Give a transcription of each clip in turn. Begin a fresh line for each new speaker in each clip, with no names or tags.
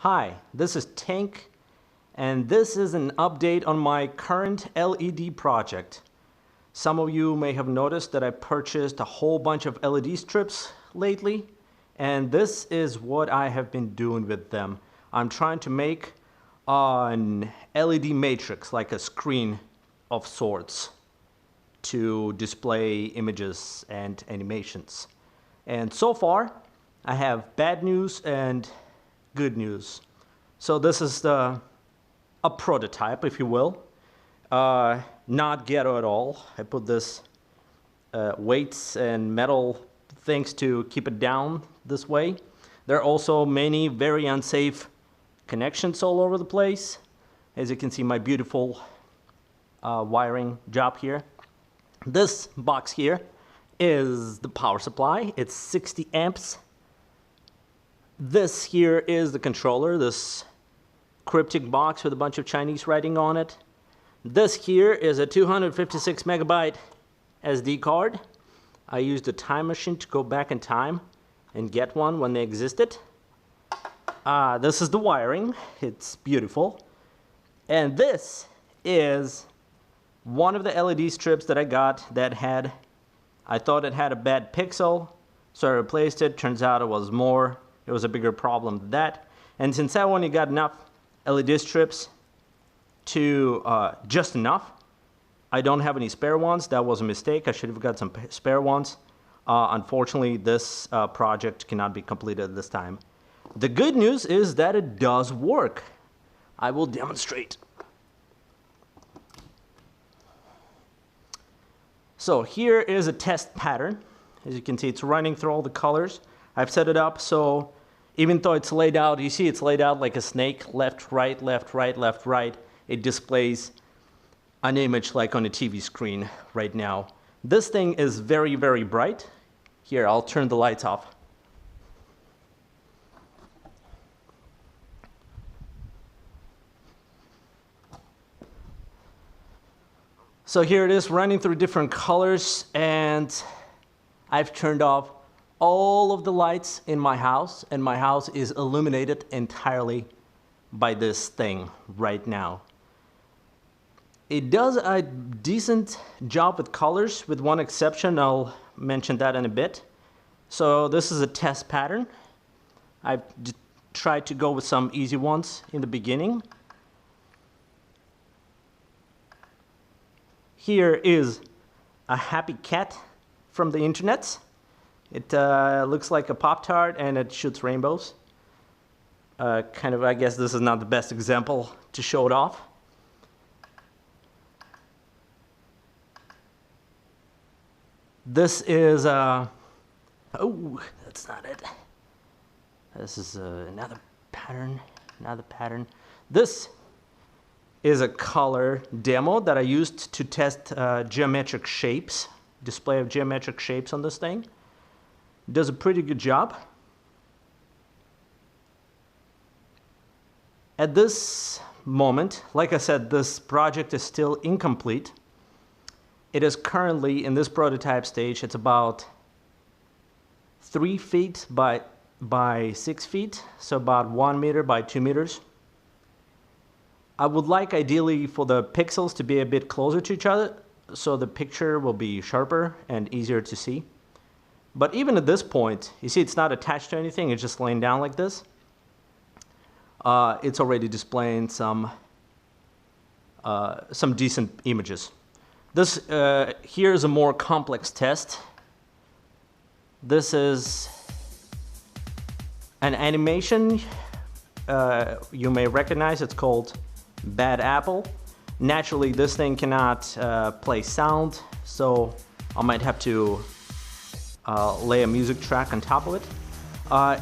Hi, this is Tank, and this is an update on my current LED project. Some of you may have noticed that I purchased a whole bunch of LED strips lately, and this is what I have been doing with them. I'm trying to make an LED matrix, like a screen of sorts, to display images and animations. And so far, I have bad news and good news. So this is a prototype, if you will. Not ghetto at all. I put this weights and metal things to keep it down this way. There are also many very unsafe connections all over the place. As you can see, my beautiful wiring job here. This box here is the power supply. It's 60 amps. This here is the controller, this cryptic box with a bunch of Chinese writing on it. This here is a 256 megabyte SD card. I used a time machine to go back in time and get one when they existed. This is the wiring. It's beautiful. And this is one of the LED strips that I got that I thought it had a bad pixel, so I replaced it. Turns out it was a bigger problem than that. And since I only got enough LED strips to just enough, I don't have any spare ones. That was a mistake. I should have got some spare ones. Unfortunately, this project cannot be completed at this time. The good news is that it does work. I will demonstrate. So here is a test pattern. As you can see, it's running through all the colors. I've set it up so even though it's laid out, you see it's laid out like a snake, left, right, left, right, left, right. It displays an image like on a TV screen right now. This thing is very, very bright. Here, I'll turn the lights off. So here it is running through different colors, and I've turned off all of the lights in my house, and my house is illuminated entirely by this thing right now. It does a decent job with colors, with one exception. I'll mention that in a bit. So this is a test pattern. I've tried to go with some easy ones in the beginning. Here is a happy cat from the internet. It looks like a Pop-Tart and it shoots rainbows. I guess this is not the best example to show it off. This is oh, that's not it. This is another pattern. This is a color demo that I used to test geometric shapes, display of geometric shapes on this thing. Does a pretty good job. At this moment, like I said, this project is still incomplete. It is currently in this prototype stage. It's about 3 feet by 6 feet, so about 1 meter by 2 meters. I would like ideally for the pixels to be a bit closer to each other, so the picture will be sharper and easier to see. But even at this point, you see it's not attached to anything, it's just laying down like this. It's already displaying some decent images. This here is a more complex test. This is an animation you may recognize. It's called Bad Apple. Naturally, this thing cannot play sound, so I might have to lay a music track on top of it.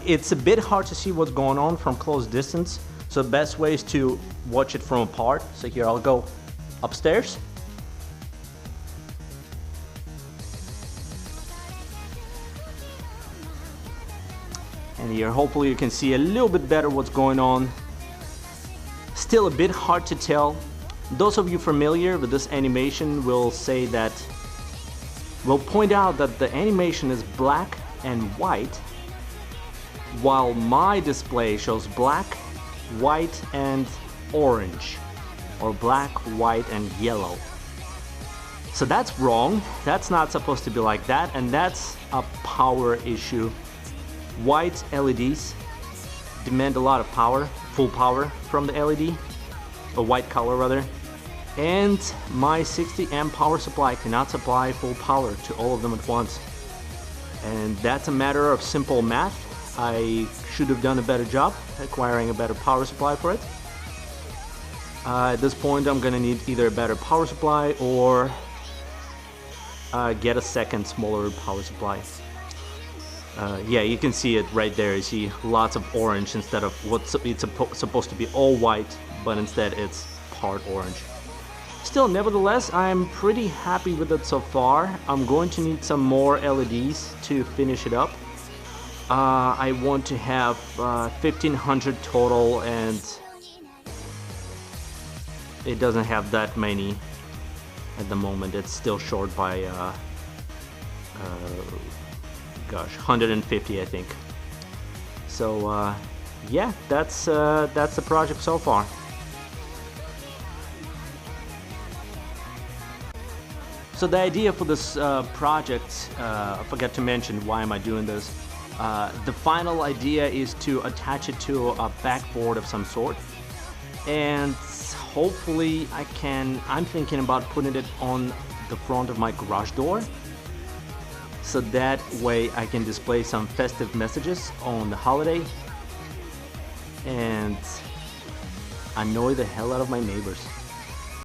It's a bit hard to see what's going on from close distance, so the best way is to watch it from apart. So here I'll go upstairs. And here hopefully you can see a little bit better what's going on. Still a bit hard to tell. Those of you familiar with this animation will point out that the animation is black and white, while my display shows black white and orange, or black, white and yellow. So that's wrong. That's not supposed to be like that, and that's a power issue. White LEDs demand a lot of power, full power from the LED, a white color rather, and my 60 amp power supply cannot supply full power to all of them at once. And that's a matter of simple math. I should have done a better job acquiring a better power supply for it. At this point I'm gonna need either a better power supply or get a second smaller power supply. Yeah, you can see it right there. You see lots of orange instead of what's it's supposed to be all white, but instead it's part orange. Still, nevertheless, I'm pretty happy with it so far. I'm going to need some more LEDs to finish it up. I want to have 1500 total, and it doesn't have that many at the moment. It's still short by gosh, 150 I think. So yeah, that's the project so far. So the idea for this project, I forgot to mention why am I doing this. The final idea is to attach it to a backboard of some sort, and hopefully I'm thinking about putting it on the front of my garage door, so that way I can display some festive messages on the holiday and annoy the hell out of my neighbors.